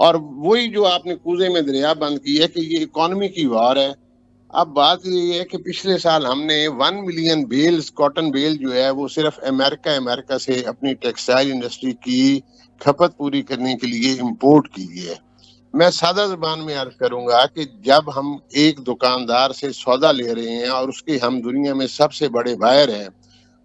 اور وہی جو آپ نے کوزے میں دریا بند کی ہے کہ یہ اکانومی کی وار ہے. اب بات یہ ہے کہ پچھلے سال ہم نے 1 ملین بیلز کاٹن بیل جو ہے وہ صرف امریکہ سے اپنی ٹیکسٹائل انڈسٹری کی کھپت پوری کرنے کے لیے امپورٹ کی ہے. میں سادہ زبان میں عرض کروں گا کہ جب ہم ایک دکاندار سے سودا لے رہے ہیں اور اس کے ہم دنیا میں سب سے بڑے بائر ہیں,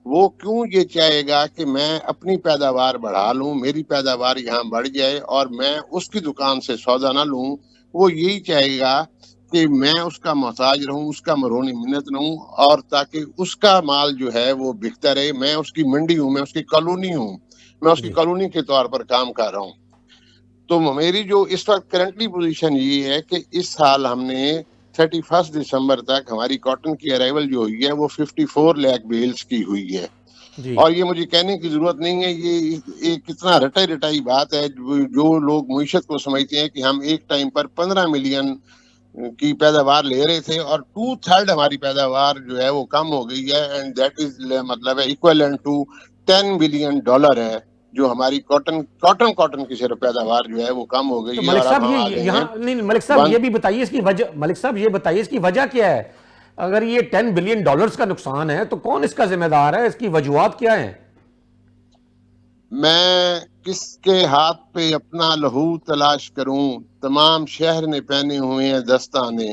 وہ کیوں یہ چاہے گا کہ میں اپنی پیداوار بڑھا لوں, میری پیداوار یہاں بڑھ جائے اور میں اس کی دکان سے سودا نہ لوں؟ وہ یہی چاہے گا کہ میں اس کا محتاج رہوں, اس کا مرہون منت رہوں, اور تاکہ اس کا مال جو ہے وہ بکتا رہے. میں اس کی منڈی ہوں, میں اس کی کالونی ہوں, میں اس کی کالونی کے طور پر کام کر رہا ہوں. تو میری جو اس وقت کرنٹلی پوزیشن یہ ہے کہ اس سال ہم نے 31 دسمبر تک ہماری کاٹن کی ارائیول جو ہوئی ہے وہ 54 لاکھ بیلز کی ہوئی ہے. اور یہ مجھے کہنے کی ضرورت نہیں ہے, یہ کتنا رٹائی بات ہے. جو لوگ معیشت کو سمجھتے ہیں کہ ہم ایک ٹائم پر 15 ملین کی پیداوار لے رہے تھے اور 2/3 ہماری پیداوار جو ہے وہ کم ہو گئی ہے, اینڈ دیٹ از مطلب ہے ایکویلنٹ ٹو $10 بلین ہے جو ہماری کاٹن کی صرف پیداوار جو ہے وہ کم ہو گئی ہے. ملک صاحب ملک صاحب یہ بھی بتائیے اس کی وجہ, ملک صاحب یہ بتائیے اس کی وجہ کیا ہے؟ اگر یہ $10 بلین کا نقصان ہے تو کون اس کا ذمہ دار ہے؟ اس کی وجوہات کیا ہیں؟ میں کس کے ہاتھ پہ اپنا لہو تلاش کروں, تمام شہر نے پہنے ہوئے ہیں دستانے.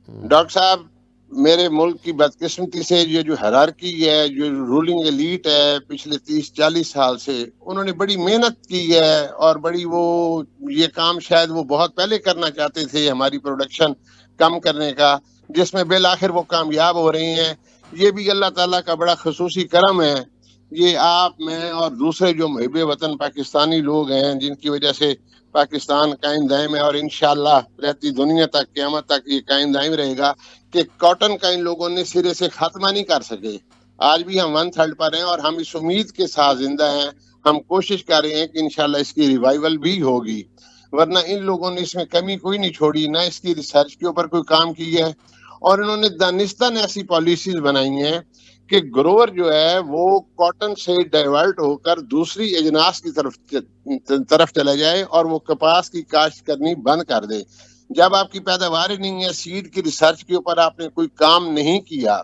ڈاکٹر صاحب, میرے ملک کی بدقسمتی سے یہ جو ہیرارکی ہے, جو رولنگ ایلیٹ ہے پچھلے 30-40 سال سے, انہوں نے بڑی محنت کی ہے اور بڑی یہ کام شاید وہ بہت پہلے کرنا چاہتے تھے, ہماری پروڈکشن کم کرنے کا, جس میں بالآخر وہ کامیاب ہو رہی ہیں. یہ بھی اللہ تعالیٰ کا بڑا خصوصی کرم ہے. یہ آپ, میں اور دوسرے جو محب وطن پاکستانی لوگ ہیں جن کی وجہ سے پاکستان قائم دائم ہے, اور انشاءاللہ رہتی دنیا تک, قیامت تک یہ قائم دائم رہے گا, کہ کاٹن کا ان لوگوں نے سرے سے خاتمہ نہیں کر سکے. آج بھی ہم 1/3 پر ہیں اور ہم اس امید کے ساتھ زندہ ہیں. ہم کوشش کر رہے ہیں کہ انشاءاللہ اس کی ریوائیول بھی ہوگی, ورنہ ان لوگوں نے اس میں کمی کوئی نہیں چھوڑی, نہ اس کی ریسرچ کے اوپر کوئی کام کی ہے, اور انہوں نے دانستاً ایسی پالیسیز بنائی ہیں کہ گروور جو ہے وہ کاٹن سے ڈائیورٹ ہو کر دوسری اجناس کی طرف چلا جائے اور وہ کپاس کی کاشت کرنی بند کر دے. جب آپ کی پیداوار نہیں ہے, سیڈ کی ریسرچ کے اوپر آپ نے کوئی کام نہیں کیا,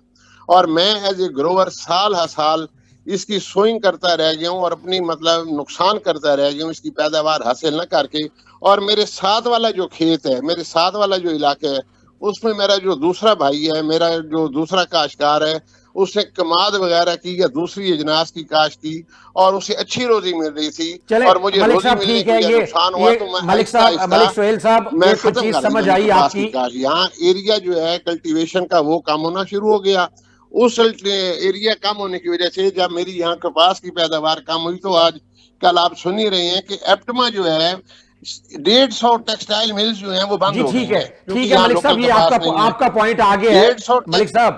اور میں ایز اے گروور سال ہر سال اس کی سوئنگ کرتا رہ گیا ہوں اور اپنی نقصان کرتا رہ گیا ہوں اس کی پیداوار حاصل نہ کر کے. اور میرے ساتھ والا جو کھیت ہے, میرے ساتھ والا جو علاقہ ہے, اس میں میرا جو دوسرا بھائی ہے, میرا جو دوسرا کاشتکار ہے, اس نے کماد وغیرہ کی یا دوسری اجناس کی کاشت کی اور اسے اچھی روزی مل رہی تھی, اور مجھے روزی ملنے کی وجہ نقصان ہوا, تو میں ملک سہیل صاحب میں ختم کر دیا کپاس کی کاشت. یہاں ایریا جو ہے کلٹیویشن کا وہ کم ہونا شروع ہو گیا. اس ایریا کم ہونے کی وجہ سے جب میری یہاں کپاس کی پیداوار کم ہوئی, تو آج کل آپ سن ہی رہے ہیں کہ ایپٹما جو ہے 150 ٹیکسٹائل ملز جو ہیں وہ بند ہو گئی ہیں. ٹھیک ہے ملک صاحب, یہ آپ کا پوائنٹ آگے ہے. ملک صاحب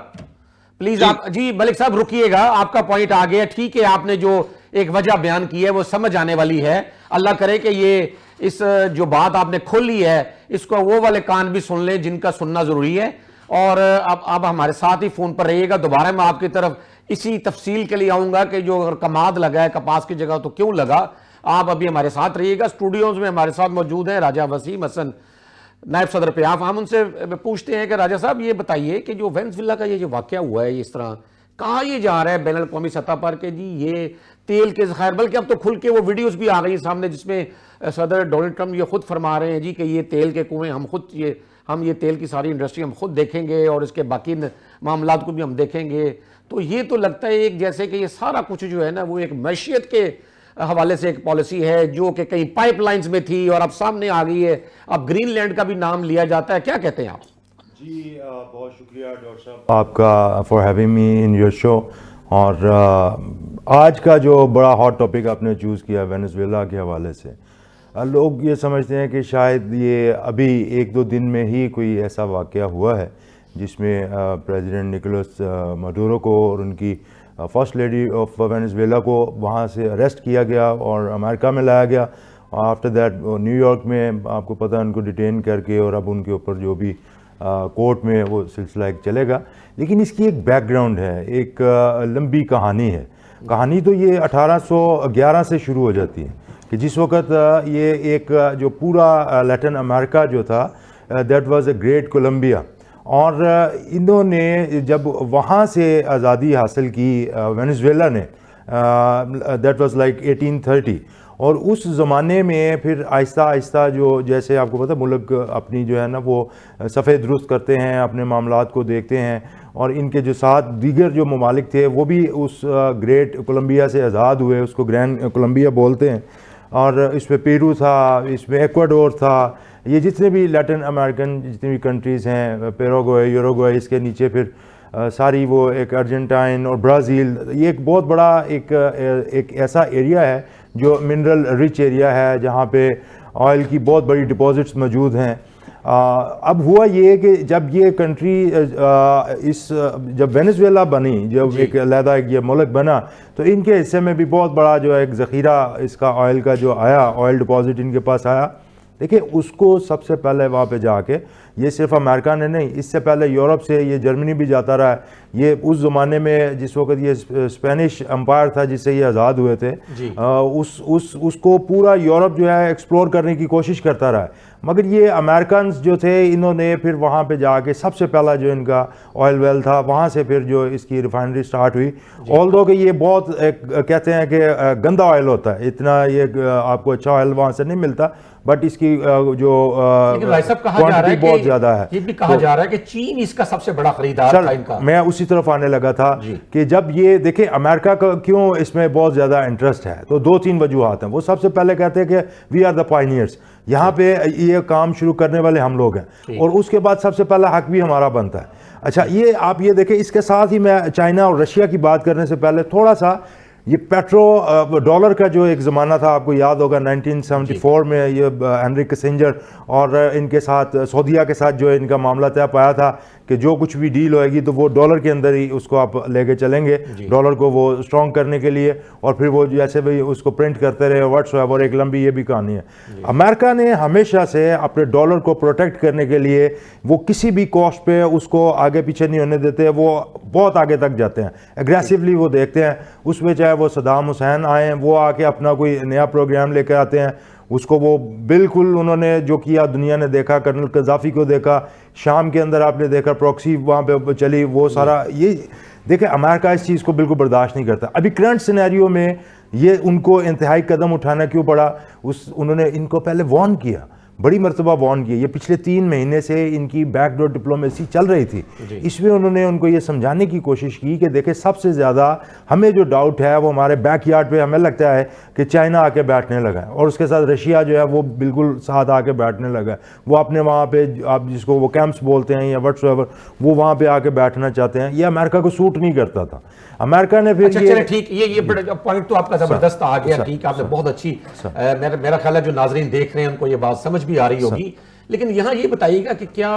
پلیز آپ, جی ملک صاحب رکیے گا, آپ کا پوائنٹ آ گیا. ٹھیک ہے, آپ نے جو ایک وجہ بیان کی ہے وہ سمجھ آنے والی ہے. اللہ کرے کہ یہ اس جو بات آپ نے کھولی ہے اس کو وہ والے کان بھی سن لیں جن کا سننا ضروری ہے. اور اب ہمارے ساتھ ہی فون پر رہیے گا. دوبارہ میں آپ کی طرف اسی تفصیل کے لیے آؤں گا کہ جو اگر کماد لگا ہے کپاس کی جگہ تو کیوں لگا. آپ ابھی ہمارے ساتھ رہیے گا. اسٹوڈیوز میں ہمارے ساتھ موجود ہیں راجہ وسیم حسن, نائب صدر پیاف. ہم ان سے پوچھتے ہیں کہ راجہ صاحب یہ بتائیے کہ جو وینزویلا کا یہ جو واقعہ ہوا ہے, اس طرح کہاں یہ جا رہا ہے بین الاقوامی سطح پر کہ جی یہ تیل کے ذخائر, بلکہ اب تو کھل کے وہ ویڈیوز بھی آ گئی سامنے جس میں صدر ڈونلڈ ٹرمپ یہ خود فرما رہے ہیں جی کہ یہ تیل کے کنویں ہم یہ تیل کی ساری انڈسٹری ہم خود دیکھیں گے اور اس کے باقی معاملات کو بھی ہم دیکھیں گے. تو یہ تو لگتا ہے ایک جیسے کہ یہ سارا کچھ جو ہے نا وہ ایک معیشت کے حوالے سے ایک پالیسی ہے جو کہ کئی پائپ لائنز میں تھی اور اب سامنے آ گئی ہے. اب گرین لینڈ کا بھی نام لیا جاتا ہے. کیا کہتے ہیں آپ؟ جی بہت شکریہ ڈاکٹر صاحب آپ کا for having me in your show. اور آج کا جو بڑا ہاٹ ٹاپک آپ نے چوز کیا وینزویلا کے حوالے سے, لوگ یہ سمجھتے ہیں کہ شاید یہ ابھی 1-2 دن میں ہی کوئی ایسا واقعہ ہوا ہے جس میں پریزیڈنٹ نکولس مڈورو کو اور ان کی فرسٹ لیڈی آف وینزویلا کو وہاں سے اریسٹ کیا گیا اور امریکہ میں لایا گیا. آفٹر دیٹ نیو یارک میں آپ کو پتہ ان کو ڈیٹین کر کے, اور اب ان کے اوپر جو بھی کورٹ میں وہ سلسلہ ایک چلے گا. لیکن اس کی ایک بیک گراؤنڈ ہے, ایک لمبی کہانی ہے. کہانی تو یہ 1811 سے شروع ہو جاتی ہے کہ جس وقت یہ ایک جو پورا لیٹن امریکہ جو تھا that was a great Colombia, اور انہوں نے جب وہاں سے آزادی حاصل کی وینزویلا نے, دیٹ واز لائک 1830, اور اس زمانے میں پھر آہستہ آہستہ جو جیسے آپ کو پتہ ملک اپنی جو ہے نا وہ صفحے درست کرتے ہیں, اپنے معاملات کو دیکھتے ہیں, اور ان کے جو ساتھ دیگر جو ممالک تھے وہ بھی اس گریٹ کولمبیا سے آزاد ہوئے, اس کو گرینڈ کولمبیا بولتے ہیں, اور اس میں پیرو تھا, اس میں ایکواڈور تھا, یہ جتنے بھی لیٹن امریکن جتنی بھی کنٹریز ہیں, پیروگوئے, یوروگوئے, اس کے نیچے پھر ساری وہ ایک ارجنٹائن اور برازیل, یہ ایک بہت بڑا ایک ایسا ایریا ہے جو منرل رچ ایریا ہے جہاں پہ آئل کی بہت بڑی ڈپازٹس موجود ہیں. اب ہوا یہ کہ جب یہ کنٹری جب وینزویلا بنی, جب ایک علیحدہ ایک یہ ملک بنا, تو ان کے حصے میں بھی بہت بڑا جو ایک ذخیرہ اس کا آئل کا جو آیا, آئل ڈپازٹ ان کے پاس آیا. دیکھیں اس کو سب سے پہلے وہاں پہ جا کے, یہ صرف امریکہ نے نہیں, اس سے پہلے یورپ سے یہ جرمنی بھی جاتا رہا ہے. یہ اس زمانے میں جس وقت یہ اسپینش امپائر تھا جس سے یہ آزاد ہوئے تھے, اس کو پورا یورپ جو ہے ایکسپلور کرنے کی کوشش کرتا رہا ہے. مگر یہ امریکنز جو تھے انہوں نے پھر وہاں پہ جا کے سب سے پہلا جو ان کا آئل ویل تھا وہاں سے پھر جو اس کی ریفائنری سٹارٹ ہوئی. آلدو کہ یہ بہت کہتے ہیں کہ گندا آئل ہوتا ہے, اتنا یہ آپ کو اچھا آئل وہاں سے نہیں ملتا, بٹ اس کی جو کوانٹٹی بہت زیادہ ہے. یہ بھی کہا جا رہا ہے کہ چین اس کا سب سے بڑا خریدار تھا ان کا. میں اسی طرف آنے لگا تھا کہ جب یہ دیکھیں امریکہ کا کیوں اس میں بہت زیادہ انٹرسٹ ہے, تو 2-3 وجوہات ہیں. وہ سب سے پہلے کہتے ہیں کہ وی آر دا پائنیئرس, یہاں پہ یہ کام شروع کرنے والے ہم لوگ ہیں, اور اس کے بعد سب سے پہلا حق بھی ہمارا بنتا ہے. اچھا یہ آپ یہ دیکھیں, اس کے ساتھ ہی میں چائنا اور رشیا کی بات کرنے سے پہلے تھوڑا سا یہ پیٹرو ڈالر کا جو ایک زمانہ تھا, آپ کو یاد ہوگا 1974 میں یہ ہنری کسنجر اور ان کے ساتھ سعودیہ کے ساتھ جو ان کا معاملہ طے پایا تھا کہ جو کچھ بھی ڈیل ہوئے گی تو وہ ڈالر کے اندر ہی اس کو آپ لے کے چلیں گے, ڈالر کو وہ اسٹرانگ کرنے کے لیے, اور پھر وہ جیسے بھی اس کو پرنٹ کرتے رہے واٹس ایور. ایک لمبی یہ بھی کہانی ہے. امریکہ نے ہمیشہ سے اپنے ڈالر کو پروٹیکٹ کرنے کے لیے وہ کسی بھی کاسٹ پہ اس کو آگے پیچھے نہیں ہونے دیتے, وہ بہت آگے تک جاتے ہیں, اگریسولی وہ دیکھتے ہیں. اس میں چاہے وہ صدام حسین آئیں, وہ آ کے اپنا کوئی نیا پروگرام لے کر آتے ہیں, اس کو وہ بالکل انہوں نے جو کیا دنیا نے دیکھا, کرنل قذافی کو دیکھا, شام کے اندر آپ نے دیکھا پروکسی وہاں پہ چلی, وہ سارا یہ دیکھیں امریکہ اس چیز کو بالکل برداشت نہیں کرتا. ابھی کرنٹ سینیریو میں یہ ان کو انتہائی قدم اٹھانا کیوں پڑا, انہوں نے ان کو پہلے وارن کیا, بڑی مرتبہ وارن کیا. یہ پچھلے 3 مہینے سے ان کی بیک ڈور ڈپلومیسی چل رہی تھی, اس میں انہوں نے ان کو یہ سمجھانے کی کوشش کی کہ دیکھیں سب سے زیادہ ہمیں جو ڈاؤٹ ہے وہ ہمارے بیک یارڈ پہ ہمیں لگتا ہے کہ چائنا آ کے بیٹھنے لگا ہے, اور اس کے ساتھ رشیا جو ہے وہ بالکل ساتھ آ کے بیٹھنے لگا ہے. وہ اپنے وہاں پہ آپ جس کو وہ کیمپس بولتے ہیں یا واٹس ایور, وہ وہاں پہ آ کے بیٹھنا چاہتے ہیں. یہ امریکہ کو سوٹ نہیں کرتا تھا. امریکہ نے پھر چلے ٹھیک, یہ پوائنٹ تو آپ کا زبردست آ گیا, ٹھیک, آپ نے بہت اچھی, میرا خیال ہے جو ناظرین دیکھ رہے ہیں ان کو یہ بات سمجھ بھی آ رہی ہوگی. لیکن یہاں یہ بتائیے گا کہ کیا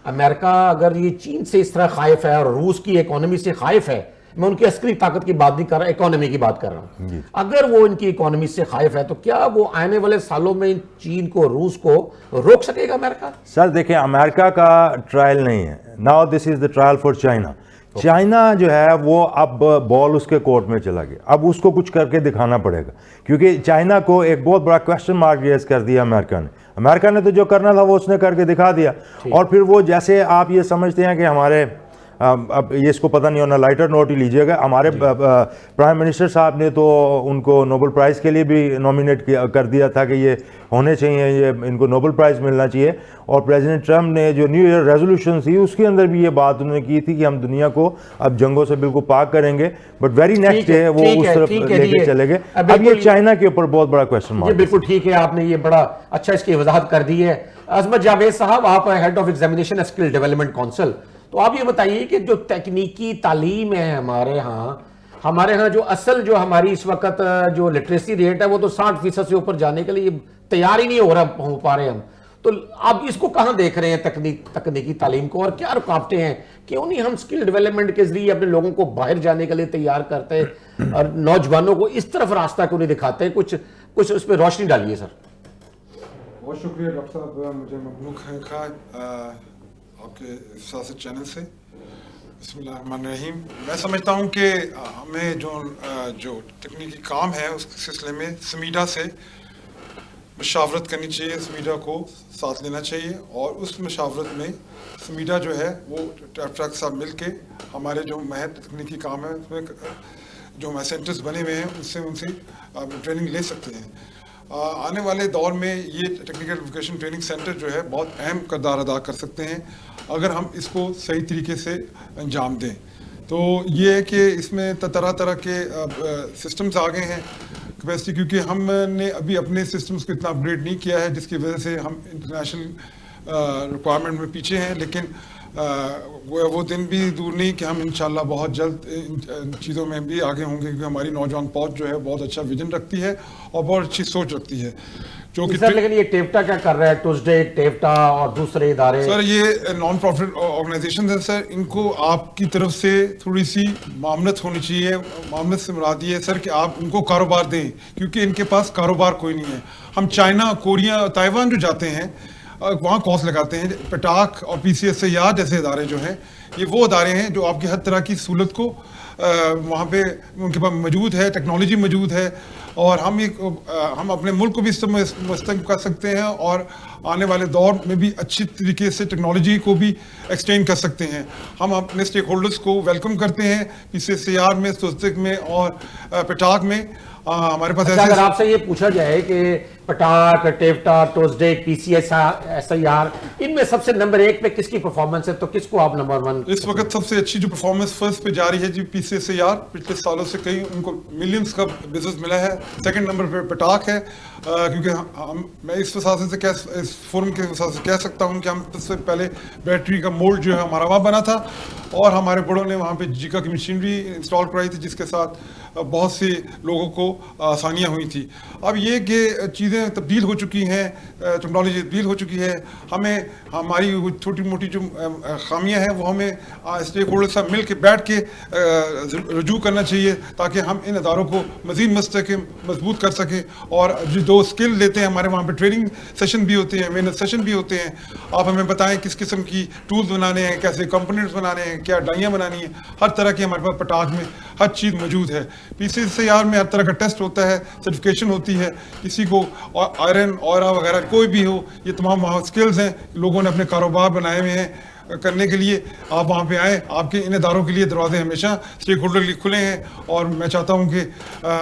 امریکہ اگر یہ چین سے اس طرح خائف ہے اور روس کی اکانومی سے خائف ہے, میں ان کی عسکری طاقت کی بات نہیں کر رہا, اکانومی کی بات کر رہا ہوں, اگر وہ ان کی اکانومی سے خائف ہے تو کیا وہ آنے والے سالوں میں چین کو, روس کو روک سکے گا امریکہ؟ سر دیکھیں امریکہ کا ٹرائل نہیں ہے, now this is the trial for China. China جو ہے وہ اب بال اس کے کورٹ میں چلا گیا, اب اس کو کچھ کر کے دکھانا پڑے گا, کیونکہ چائنا کو ایک بہت بڑا کویسچن مارک ریز کر دیا امریکہ نے. امریکہ نے تو جو کرنا تھا وہ اس نے کر کے دکھا دیا, اور پھر وہ جیسے آپ یہ سمجھتے ہیں کہ ہمارے, اب یہ اس کو پتہ نہیں ہونا, لائٹر نوٹ ہی لیجئے گا, ہمارے پرائم منسٹر صاحب نے تو ان کو نوبل پرائز کے لیے بھی نومینیٹ کر دیا تھا کہ یہ ہونے چاہیے, یہ ان کو نوبل پرائز ملنا چاہیے. اور پریزیڈنٹ ٹرمپ نے جو نیو ایئر ریزولوشن تھی اس کے اندر بھی یہ بات انہوں نے کی تھی کہ ہم دنیا کو اب جنگوں سے بالکل پاک کریں گے, بٹ ویری نیکسٹ ڈے وہ اس طرف لے کے چلے گئے. اب یہ چائنا کے اوپر بہت بڑا کویسچن مارک. بالکل ٹھیک ہے, آپ نے یہ بڑا اچھا اس کی وضاحت کر دی ہے. عظمت جاوید صاحب, آپ head of examination skill development council, تو آپ یہ بتائیے کہ جو تکنیکی تعلیم ہے ہمارے ہاں جو اصل جو ہماری اس وقت جو لٹریسی ریٹ ہے وہ تو 60% سے اوپر جانے کے لیے تیار ہی نہیں ہو پا رہے ہم, تو آپ اس کو کہاں دیکھ رہے ہیں تکنیکی تعلیم کو, اور کیا رکاوٹیں ہیں, کیوں نہیں ہم اسکل ڈیولپمنٹ کے ذریعے اپنے لوگوں کو باہر جانے کے لیے تیار کرتے اور نوجوانوں کو اس طرف راستہ کیوں نہیں دکھاتے؟ کچھ اس پہ روشنی ڈالیے سر. بہت شکریہ ڈاکٹر صاحب, مجھے ممنون ہے آپ کے سیاست چینل سے. بسم اللہ الرحمن الرحیم. میں سمجھتا ہوں کہ ہمیں جو تکنیکی کام ہے اس کے سلسلے میں سمیڈا سے مشاورت کرنی چاہیے، سمیڈا کو ساتھ لینا چاہیے، اور اس مشاورت میں سمیڈا جو ہے وہ ٹریفٹا کے ساتھ مل کے ہمارے جو محض تکنیکی کام ہے اس میں جو سینٹرز بنے ہوئے ہیں ان سے ٹریننگ لے سکتے ہیں. آنے والے دور میں یہ ٹیکنیکل ووکیشن ٹریننگ سینٹر جو ہے بہت اہم کردار ادا کر سکتے ہیں اگر ہم اس کو صحیح طریقے سے انجام دیں. تو یہ ہے کہ اس میں طرح طرح کے سسٹمز آ گئے ہیں کیپیسٹی، کیونکہ ہم نے ابھی اپنے سسٹمز کو اتنا اپگریڈ نہیں کیا ہے جس کی وجہ سے ہم انٹرنیشنل ریکوائرمنٹ میں پیچھے ہیں. لیکن وہ دن بھی دور نہیں کہ ہم انشاءاللہ بہت جلد ان چیزوں میں بھی آگے ہوں گے، کیونکہ ہماری نوجوان فوج جو ہے بہت اچھا ویژن رکھتی ہے اور بہت اچھی سوچ رکھتی ہے. جو کہ سر لیکن یہ ٹیفٹا کیا کر رہا ہے؟ ٹیوزڈے ٹیفٹا اور دوسرے ادارے سر یہ نان پروفٹ آرگنائزیشن ہیں سر، ان کو آپ کی طرف سے تھوڑی سی معاملت ہونی چاہیے. معاملت سے مراد یہ ہے سر کہ آپ ان کو کاروبار دیں، کیونکہ ان کے پاس کاروبار کوئی نہیں ہے. ہم چائنا، کوریا، تائیوان جو جاتے ہیں وہاں کورس لگاتے ہیں. پٹاک اور پی سی ایس سیار جیسے ادارے جو ہیں یہ وہ ادارے ہیں جو آپ کی ہر طرح کی سہولت کو وہاں پہ ان کے پاس موجود ہے، ٹیکنالوجی موجود ہے، اور ہم اپنے ملک کو بھی مستقبل کر سکتے ہیں اور آنے والے دور میں بھی اچھی طریقے سے ٹیکنالوجی کو بھی ایکسٹینڈ کر سکتے ہیں. ہم اپنے اسٹیک ہولڈرز کو ویلکم کرتے ہیں پی سی ایس سی آر میں، سوزتک میں اور پٹاک میں. ہمارے پاس ایسے اگر آپ سے یہ پوچھا جائے کہ پٹاک، ٹیفٹا، TUSDEC, P C S I R, ان میں سب سے نمبر 1 پہ کس کی پرفارمنس ہے، تو کس کو آپ نمبر 1؟ اس وقت سب سے اچھی جو پرفارمنس فرسٹ پہ جاری ہے جی پی سی ایس آر. پچھلے سالوں سے کئی ان کو ملینز کا بزنس ملا ہے. سیکنڈ نمبر پہ پٹاک ہے، کیونکہ میں اس وساطے سے اس فورم کے وساطے سے کہہ سکتا ہوں کہ ہم سب سے پہلے بیٹری کا مولڈ جو ہے ہمارا وہاں بنا تھا، اور ہمارے بڑوں نے وہاں پہ جیکا کی مشینری انسٹال کرائی تھی جس کے ساتھ بہت سے لوگوں کو آسانیاں ہوئی تھی. اب یہ کہ چیزیں تبدیل ہو چکی ہیں، ٹیکنالوجی تبدیل ہو چکی ہے، ہمیں ہماری چھوٹی موٹی جو خامیاں ہیں وہ ہمیں اسٹیک ہولڈر سے مل کے بیٹھ کے رجوع کرنا چاہیے تاکہ ہم ان اداروں کو مزید مستحکم مضبوط کر سکیں. اور جو اسکل لیتے ہیں ہمارے وہاں پہ ٹریننگ سیشن بھی ہوتے ہیں، محنت سیشن بھی ہوتے ہیں. آپ ہمیں بتائیں کس قسم کی ٹولز بنانے ہیں، کیسے کمپوننٹس بنانے ہیں، کیا ڈائیاں بنانی ہیں، ہر طرح کی ہمارے پاس پٹاک میں ہر چیز موجود ہے. پی سی ایس آر میں ہر طرح کا ٹیسٹ ہوتا ہے، سرٹیفکیشن ہوتی ہے. کسی کو آئرن، اورا وغیرہ کوئی بھی ہو، یہ تمام وہاں اسکلز ہیں لوگوں نے اپنے کاروبار بنائے ہوئے ہیں کرنے کے لیے. آپ وہاں پہ آئیں، آپ کے ان اداروں کے لیے دروازے ہمیشہ اسٹیک ہولڈر کے لیے کھلے ہیں. اور میں چاہتا ہوں کہ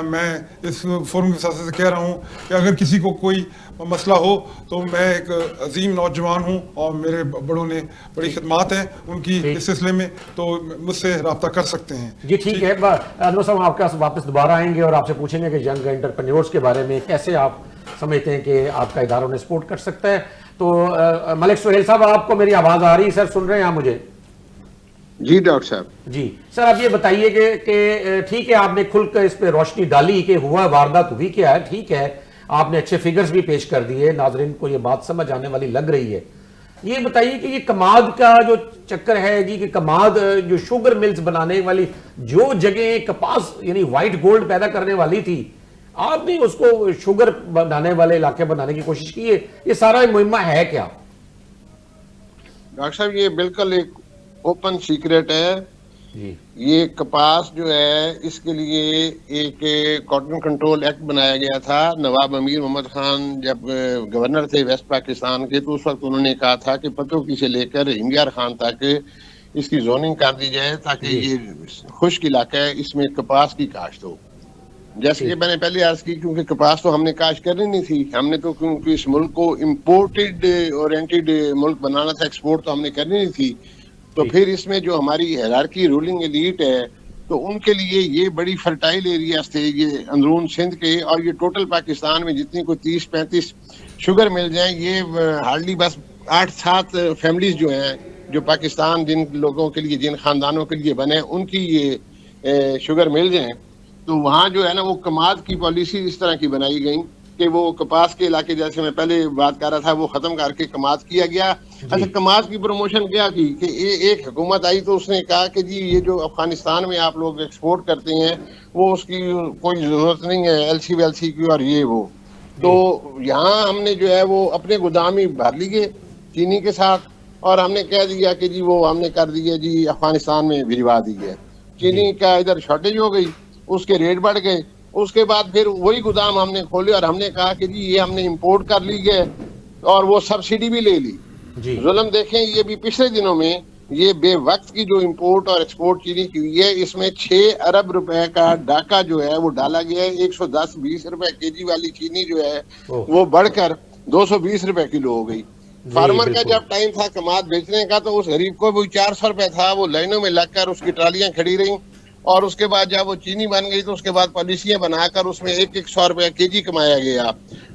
میں اس فورم کے ساتھ کہہ رہا ہوں کہ اگر کسی کو کوئی مسئلہ ہو تو میں ایک عظیم نوجوان ہوں اور میرے بڑوں نے بڑی خدمات ہیں ان کی اس سلسلے میں، تو مجھ سے رابطہ کر سکتے ہیں. جی ٹھیک ہے، انور صاحب آپ کے پاس واپس دوبارہ آئیں گے اور آپ سے پوچھیں گے کہ ینگ انٹرپرینیورز کے بارے میں کیسے آپ سمجھتے ہیں کہ آپ کا ادارہ انہیں سپورٹ کر سکتا ہے. تو ملک سہیل صاحب آپ کو میری آواز آ رہی ہے؟ سر سن رہے ہیں آپ مجھے؟ جی ڈاکٹر صاحب. جی سر، اب یہ بتائیے کہ ٹھیک ہے آپ نے کھل کر اس پہ روشنی ڈالی کہ ہوا واردات ہوئی کیا ہے، ٹھیک ہے آپ نے اچھے فگرز بھی پیش کر دیے، ناظرین کو یہ بات سمجھ آنے والی لگ رہی ہے. یہ بتائیے کہ یہ کماد کا جو چکر ہے جی، کہ کماد جو شوگر ملز بنانے والی جو جگہ کپاس یعنی وائٹ گولڈ پیدا کرنے والی تھی، آپ نے اس کو شوگر بنانے والے علاقے بنانے کی کوشش کی ہے. یہ سارا مہمہ ہے کیا؟ ڈاکٹر صاحب یہ بالکل ایک اوپن سیکریٹ ہے. یہ کپاس جو ہے اس کے لیے ایک کاٹن کنٹرول ایکٹ بنایا گیا تھا. نواب امیر محمد خان جب گورنر تھے ویسٹ پاکستان کے، تو اس وقت انہوں نے کہا تھا کہ پتوکی سے لے کر ہنگیار خان تک اس کی زوننگ کر دی جائے تاکہ یہ خشک علاقہ ہے، اس میں کپاس کی کاشت ہو. جیسے کہ میں نے پہلے عرض کی، کیونکہ کپاس تو ہم نے کاشت کرنی نہیں تھی، ہم نے تو کیونکہ اس ملک کو امپورٹڈ اورینٹڈ ملک بنانا تھا، ایکسپورٹ تو ہم نے کرنی نہیں تھی. تو پھر اس میں جو ہماری ہیرارکی رولنگ ایلیٹ ہے تو ان کے لیے یہ بڑی فرٹائل ایریاز تھے یہ اندرون سندھ کے، اور یہ ٹوٹل پاکستان میں جتنی کوئی 30-35 شوگر مل جائیں، یہ ہارڈلی بس 8-7 فیملیز جو ہیں جو پاکستان جن لوگوں کے لیے، جن خاندانوں کے لیے بنے، ان کی یہ شوگر مل جائیں. تو وہاں جو ہے نا وہ کماد کی پالیسی اس طرح کی بنائی گئی کہ وہ کپاس کے علاقے، جیسے میں پہلے بات کر رہا تھا، وہ ختم کر کے کماد کیا گیا. اچھا کماد کی پروموشن کیا کی کہ ایک حکومت آئی تو اس نے کہا کہ جی یہ جو افغانستان میں آپ لوگ ایکسپورٹ کرتے ہیں وہ اس کی کوئی ضرورت نہیں ہے ایل سی ویل سی کی اور یہ وہ. تو یہاں ہم نے جو ہے وہ اپنے گودام ہی بھر لیے چینی کے ساتھ، اور ہم نے کہہ دیا کہ جی وہ ہم نے کر دیا جی افغانستان میں بھجوا دی ہے. چینی کا ادھر شارٹیج ہو گئی، اس کے ریٹ بڑھ گئے، اس کے بعد پھر وہی گودام ہم نے کھولے اور ہم نے کہا کہ جی یہ ہم نے امپورٹ کر لی ہے اور وہ سبسڈی بھی لے لی. ظلم دیکھیں یہ بھی پچھلے دنوں میں یہ بے وقت کی جو امپورٹ اور ایکسپورٹ چینی کی ہوئی ہے اس میں 6 ارب روپے کا ڈاکہ جو ہے وہ ڈالا گیا ہے. 110-20 روپے کے جی والی چینی جو ہے وہ بڑھ کر 220 روپے کلو ہو گئی. فارمر کا جب ٹائم تھا کماد بیچنے کا تو اس غریب کو بھی 400 روپے تھا, وہ لائنوں میں لگ کر اس کی ٹرالیاں کھڑی رہیں اور اس کے بعد جب وہ چینی بن گئی تو اس کے بعد پالیسیاں بنا کر اس میں 100 روپے کے جی کمایا گیا.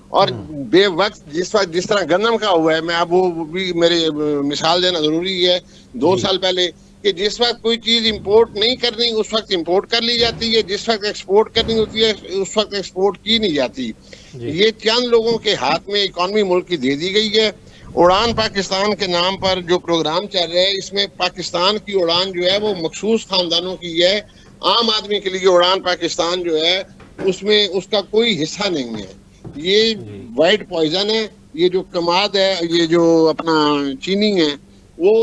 اور بے وقت جس طرح گندم کا ہوا ہے, میں اب وہ بھی میرے مثال دینا ضروری ہے, 2 سال پہلے کہ جس وقت کوئی چیز امپورٹ نہیں کرنی اس وقت امپورٹ کر لی جاتی ہے, جس وقت ایکسپورٹ کرنی ہوتی ہے اس وقت ایکسپورٹ کی نہیں جاتی. یہ چند لوگوں کے ہاتھ میں اکانومی ملک کی دے دی گئی ہے. اڑان پاکستان کے نام پر جو پروگرام چل رہا ہے اس میں پاکستان کی اڑان جو ہے وہ مخصوص خاندانوں کی ہے. عام آدمی کے لیے اڑان پاکستان جو ہے اس میں اس کا کوئی حصہ نہیں ہے. یہ وائٹ پوائزن ہے. یہ جو کماد ہے, یہ جو اپنا چینی ہے, وہ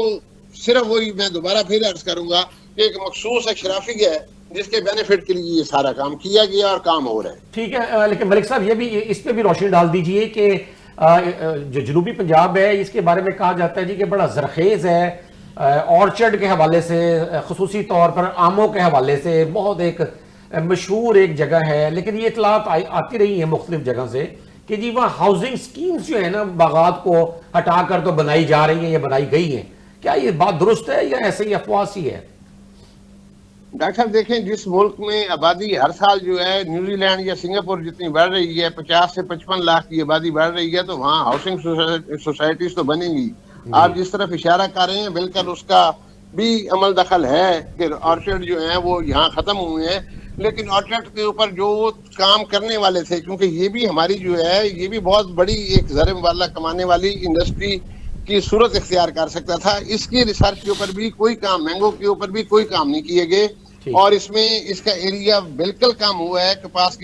صرف وہی میں دوبارہ پھر عرض کروں گا کہ ایک مخصوص اشرافی ہے جس کے بینیفٹ کے لیے یہ سارا کام کیا گیا اور کام ہو رہا ہے. ٹھیک ہے, لیکن ملک صاحب یہ بھی اس پہ بھی روشنی ڈال دیجئے کہ جو جنوبی پنجاب ہے اس کے بارے میں کہا جاتا ہے جی کہ بڑا زرخیز ہے, اورچرڈ کے حوالے سے, خصوصی طور پر آموں کے حوالے سے بہت ایک مشہور ایک جگہ ہے. لیکن یہ اطلاعات آتی رہی ہیں مختلف جگہ سے کہ جی وہاں ہاؤسنگ سکیمز جو ہیں نا باغات کو ہٹا کر تو بنائی جا رہی ہیں یا بنائی گئی ہیں. کیا یہ بات درست ہے یا ایسے ہی افواہ سی ہے؟ ڈاکٹر صاحب دیکھیں, جس ملک میں آبادی ہر سال جو ہے نیوزی لینڈ یا سنگاپور جتنی بڑھ رہی ہے, 50 سے 55 لاکھ کی آبادی بڑھ رہی ہے, تو وہاں ہاؤسنگ سوسائٹیز تو بنیں گی. آپ جس طرف اشارہ کر رہے ہیں بالکل اس کا بھی عمل دخل ہے کہ آرچرڈ جو ہیں وہ یہاں ختم ہوئے ہیں. لیکن آرچرڈ کے اوپر جو کام کرنے والے تھے, کیونکہ یہ بھی ہماری جو ہے یہ بھی بہت بڑی ایک زرم والا کمانے والی انڈسٹری کی صورت اختیار کر سکتا تھا, اس کی ریسرچ کے اوپر بھی کوئی کام, مینگو کے اوپر بھی کوئی کام نہیں کیے گئے. اور اس میں اس کا ایریا بالکل کم ہوا ہے. کپاس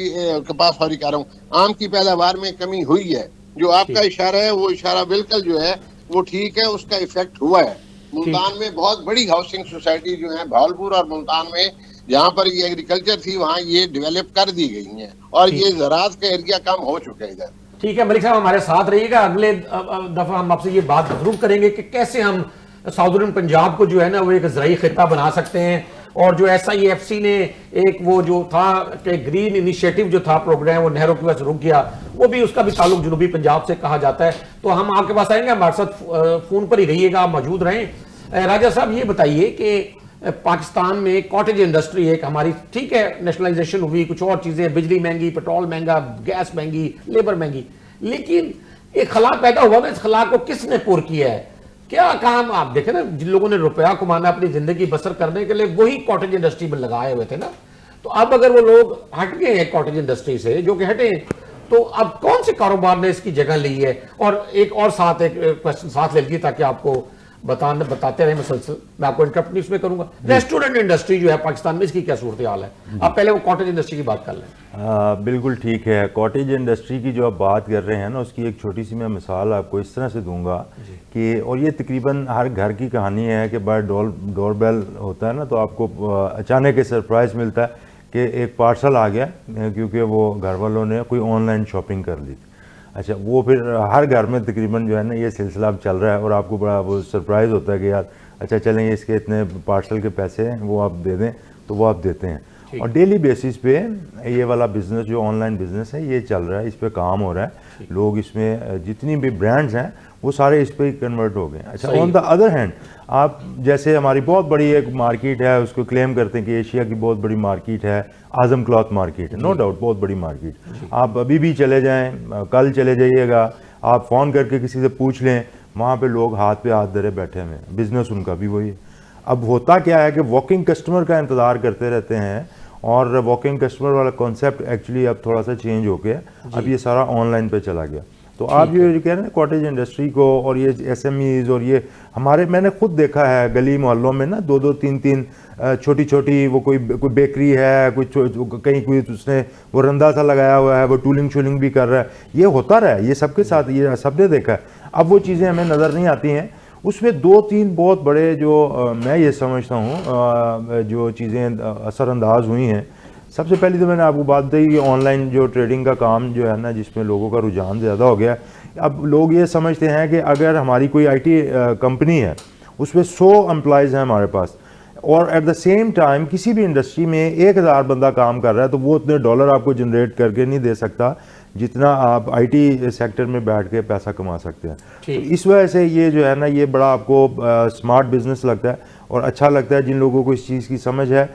سوری کہہ رہا ہوں, آم کی پیداوار میں کمی ہوئی ہے. جو آپ کا اشارہ ہے وہ اشارہ بالکل جو ہے وہ ٹھیک ہے, اس کا ایفیکٹ ہوا ہے. ملتان میں بہت بڑی ہاؤسنگ سوسائٹی جو ہے بھاولپور اور ملتان میں جہاں پر یہ ایگریکلچر تھی وہاں یہ ڈیولپ کر دی گئی ہیں اور یہ زراعت کا ایریا کم ہو چکا ہے ادھر. ٹھیک ہے ملک صاحب, ہمارے ساتھ رہیے گا. اگلے دفعہ ہم آپ سے یہ بات ضرور کریں گے کہ کیسے ہم ساؤدرن پنجاب کو جو ہے نا وہ ایک زرعی خطہ بنا سکتے ہیں. اور جو SIFC نے ایک وہ جو تھا کہ گرین انیشیٹو جو تھا پروگرام, وہ نہروں کی وجہ سے رک گیا, وہ بھی اس کا بھی تعلق جنوبی پنجاب سے کہا جاتا ہے. تو ہم آپ کے پاس آئیں گے, ہمارے ساتھ فون پر ہی رہیے گا, آپ موجود رہیں. راجہ صاحب یہ بتائیے کہ پاکستان میں کاٹیج انڈسٹری ایک ہماری, ٹھیک ہے نیشنلائزیشن ہوئی, کچھ اور چیزیں, بجلی مہنگی, پیٹرول مہنگا, گیس مہنگی, لیبر مہنگی, لیکن ایک خلا پیدا ہوا نا, اس خلا کو کس نے پور کیا ہے؟ کیا کام آپ دیکھیں نا, جن لوگوں نے روپیہ کمانا اپنی زندگی بسر کرنے کے لیے وہی کاٹیج انڈسٹری میں لگائے ہوئے تھے نا. تو اب اگر وہ لوگ ہٹ گئے ہیں کاٹیج انڈسٹری سے, جو کہ ہٹے, تو اب کون سے کاروبار نے اس کی جگہ لی ہے؟ اور ایک اور ساتھ ایک کوشچن ساتھ لے لیجیے تاکہ آپ کو بتاتے رہے مسلسل. میں آپ کو انٹرپٹ نہیں اس میں کروں گا. ریسٹورنٹ انڈسٹری جو ہے پاکستان میں, اس کی کیا صورتحال ہے؟ آپ پہلے وہ کاٹیج انڈسٹری کی بات کر لیں. بالکل ٹھیک ہے. کاٹیج انڈسٹری کی جو آپ بات کر رہے ہیں نا, اس کی ایک چھوٹی سی میں مثال آپ کو اس طرح سے دوں گا کہ, اور یہ تقریباً ہر گھر کی کہانی ہے کہ بار ڈور بیل ہوتا ہے نا, تو آپ کو اچانک سرپرائز ملتا ہے کہ ایک پارسل آ گیا, کیونکہ وہ گھر والوں نے کوئی آن لائن شاپنگ کر لی. اچھا, وہ پھر ہر گھر میں تقریباً جو ہے نا یہ سلسلہ اب چل رہا ہے, اور آپ کو بڑا وہ سرپرائز ہوتا ہے کہ یار اچھا چلیں اس کے اتنے پارسل کے پیسے ہیں وہ آپ دے دیں, تو وہ آپ دیتے ہیں. اور ڈیلی بیسس پہ یہ والا بزنس جو آن لائن بزنس ہے یہ چل رہا ہے, اس پہ کام ہو رہا ہے. لوگ اس میں جتنی بھی برانڈز ہیں وہ سارے اس پہ ہی کنورٹ ہو گئے ہیں. اچھا, آن دا ادر ہینڈ آپ جیسے ہماری بہت بڑی ایک مارکیٹ ہے, اس کو کلیم کرتے ہیں کہ ایشیا کی بہت بڑی مارکیٹ ہے, اعظم کلاتھ مارکیٹ ہے, نو ڈاؤٹ بہت بڑی مارکیٹ. آپ ابھی بھی چلے جائیں, کل چلے جائیے گا, آپ فون کر کے کسی سے پوچھ لیں, وہاں پہ لوگ ہاتھ پہ ہاتھ دھرے بیٹھے ہوئے ہیں, بزنس ان کا بھی وہی ہے. اب ہوتا کیا ہے کہ واکنگ کسٹمر کا انتظار کرتے رہتے ہیں, اور واکنگ کسٹمر والا کانسیپٹ ایکچولی اب تھوڑا سا چینج ہو گیا, اب یہ سارا آن لائن پہ چلا گیا. تو آپ یہ کہہ رہے ہیں کاٹیج انڈسٹری کو, اور یہ SMEs, اور یہ ہمارے میں نے خود دیکھا ہے گلی محلوں میں نا 2-2 3-3 چھوٹی چھوٹی, وہ کوئی بیکری ہے, کہیں کوئی اس نے وہ رندہ سا لگایا ہوا ہے, وہ ٹولنگ شولنگ بھی کر رہا ہے. یہ ہوتا رہا ہے, یہ سب کے ساتھ, یہ سب نے دیکھا ہے. اب وہ چیزیں ہمیں نظر نہیں آتی ہیں. اس میں 2-3 بہت بڑے جو میں یہ سمجھتا ہوں جو چیزیں اثر انداز ہوئی ہیں. سب سے پہلی تو میں نے آپ کو بات بتائی کہ آن لائن جو ٹریڈنگ کا کام جو ہے نا جس میں لوگوں کا رجحان زیادہ ہو گیا ہے. اب لوگ یہ سمجھتے ہیں کہ اگر ہماری کوئی آئی ٹی کمپنی ہے اس میں 100 امپلائیز ہیں ہمارے پاس اور ایٹ دا سیم ٹائم کسی بھی انڈسٹری میں 1000 بندہ کام کر رہا ہے تو وہ اتنے ڈالر آپ کو جنریٹ کر کے نہیں دے سکتا جتنا آپ آئی ٹی سیکٹر میں بیٹھ کے پیسہ کما سکتے ہیں. تو اس وجہ سے یہ جو ہے نا یہ بڑا آپ کو اسمارٹ بزنس لگتا ہے اور اچھا لگتا ہے. جن لوگوں کو اس چیز کی سمجھ ہے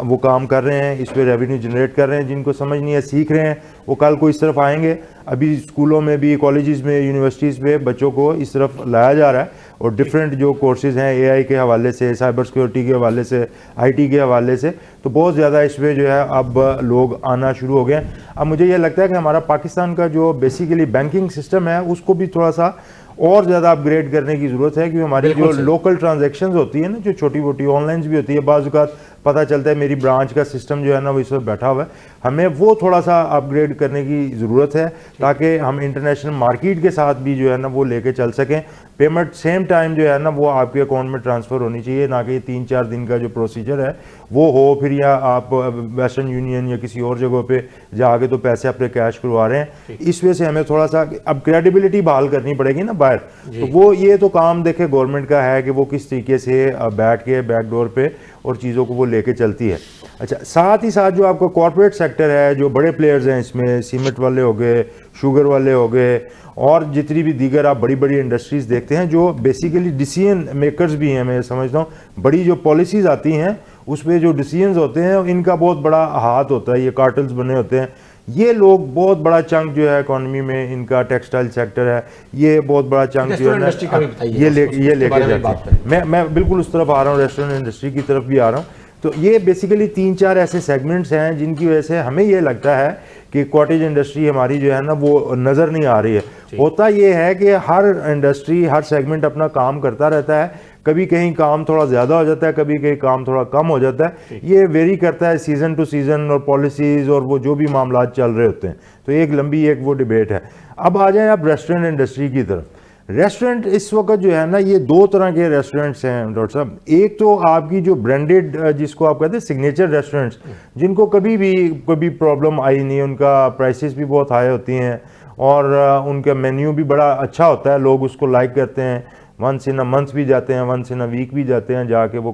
وہ کام کر رہے ہیں, اس پہ ریونیو جنریٹ کر رہے ہیں. جن کو سمجھ نہیں ہے سیکھ رہے ہیں, وہ کل کو اس طرف آئیں گے. ابھی اسکولوں میں بھی, کالجز میں, یونیورسٹیز میں بچوں کو اس طرف لایا جا رہا ہے اور ڈفرینٹ جو کورسز ہیں اے آئی کے حوالے سے, سائبر سیکورٹی کے حوالے سے, آئی ٹی کے حوالے سے, تو بہت زیادہ اس پہ جو ہے اب لوگ آنا شروع ہو گئے ہیں. اب مجھے یہ لگتا ہے کہ ہمارا پاکستان کا جو بیسیکلی بینکنگ سسٹم ہے اس کو بھی تھوڑا سا اور زیادہ اپ گریڈ کرنے کی ضرورت ہے, کیونکہ ہماری جو لوکل ٹرانزیکشنز ہوتی ہیں نا, جو چھوٹی موٹی آن لائنز بھی ہوتی ہے, بعض اوقات پتہ چلتا ہے میری برانچ کا سسٹم جو ہے نا وہ اس وقت بیٹھا ہوا ہے, ہمیں وہ تھوڑا سا اپ گریڈ کرنے کی ضرورت ہے تاکہ ہم انٹرنیشنل مارکیٹ کے ساتھ بھی جو ہے نا وہ لے کے چل سکیں. پیمنٹ سیم ٹائم جو ہے نا وہ آپ کے اکاؤنٹ میں ٹرانسفر ہونی چاہیے, نہ کہ 3-4 دن کا جو پروسیجر ہے وہ ہو, پھر یا آپ ویسٹرن یونین یا کسی اور جگہ پہ جا کے تو پیسے اپنے کیش کروا رہے ہیں. اس وجہ سے ہمیں تھوڑا سا اب کریڈیبلٹی بحال کرنی پڑے گی نا باہر. تو وہ یہ تو کام دیکھے گورنمنٹ کا ہے کہ وہ کس طریقے سے بیٹھ کے بیک ڈور پہ اور چیزوں کو وہ لے کے چلتی ہے. اچھا, ساتھ ہی ساتھ جو آپ کا کارپوریٹ سیکٹر ہے, جو بڑے پلیئرز ہیں اس میں, سیمنٹ والے ہو گئے, شوگر والے ہو گئے, اور جتنی بھی دیگر آپ بڑی بڑی انڈسٹریز دیکھتے ہیں جو بیسیکلی ڈیسیژن میکرز بھی ہیں, میں سمجھتا ہوں بڑی جو پالیسیز آتی ہیں اس پہ جو ڈیسیژنز ہوتے ہیں ان کا بہت بڑا ہاتھ ہوتا ہے, یہ کارٹلز بنے ہوتے ہیں. یہ لوگ بہت بڑا چنک جو ہے اکانومی میں ان کا ٹیکسٹائل سیکٹر ہے, یہ بہت بڑا چنک جو ہے نا یہ لے کے جاتے ہیں. میں بالکل اس طرف آ رہا ہوں, ریسٹورنٹ انڈسٹری کی طرف بھی آ رہا ہوں. تو یہ بیسیکلی 3-4 ایسے سیگمنٹس ہیں جن کی وجہ سے ہمیں یہ لگتا ہے کہ کاٹیج انڈسٹری ہماری جو ہے نا وہ نظر نہیں آ رہی ہے. ہوتا یہ ہے کہ ہر انڈسٹری, ہر سیگمنٹ اپنا کام کرتا رہتا ہے, کبھی کہیں کام تھوڑا زیادہ ہو جاتا ہے, کبھی کہیں کام تھوڑا کم ہو جاتا ہے. یہ ویری کرتا ہے سیزن ٹو سیزن اور پالیسیز اور وہ جو بھی معاملات چل رہے ہوتے ہیں. تو ایک لمبی ایک وہ ڈیبیٹ ہے. اب آ جائیں آپ ریسٹورنٹ انڈسٹری کی طرف. ریسٹورنٹ اس وقت جو ہے نا یہ 2 طرح کے ریسٹورنٹس ہیں ڈاکٹر صاحب. ایک تو آپ کی جو برانڈیڈ جس کو آپ کہتے ہیں سگنیچر ریسٹورنٹس, جن کو کبھی پرابلم آئی نہیں, ان کا پرائسز بھی بہت ہائی ہوتی ہیں اور ان کا مینیو بھی بڑا اچھا ہوتا ہے, لوگ اس کو لائک کرتے ہیں, ونس ان اے منتھ بھی جاتے ہیں, ونس ان اے ویک بھی جاتے ہیں جا کے وہ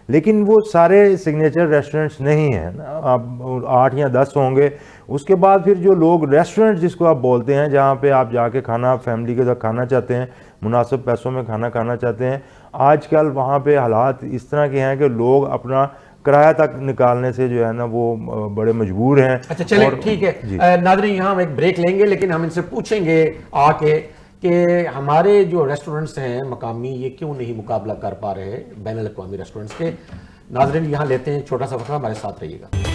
لیکن وہ سارے سگنیچر ریسٹورنٹس نہیں ہیں. آپ 8 یا 10 ہوں گے. اس کے بعد پھر جو لوگ ریسٹورنٹ جس کو آپ بولتے ہیں, جہاں پہ آپ جا کے کھانا فیملی کے ساتھ کھانا چاہتے ہیں, مناسب پیسوں میں کھانا کھانا چاہتے ہیں, آج کل وہاں پہ حالات اس طرح کے ہیں کہ لوگ اپنا کرایہ تک نکالنے سے جو ہے نا وہ بڑے مجبور ہیں. اچھا چلیں ٹھیک ہے ناظرین, یہاں ہم ایک بریک لیں گے, لیکن ہم ان سے پوچھیں گے آ کے کہ ہمارے جو ریسٹورنٹس ہیں مقامی یہ کیوں نہیں مقابلہ کر پا رہے بین الاقوامی ریسٹورنٹس کے. ناظرین یہاں لیتے ہیں چھوٹا سا وقفہ, ہمارے ساتھ رہیے گا.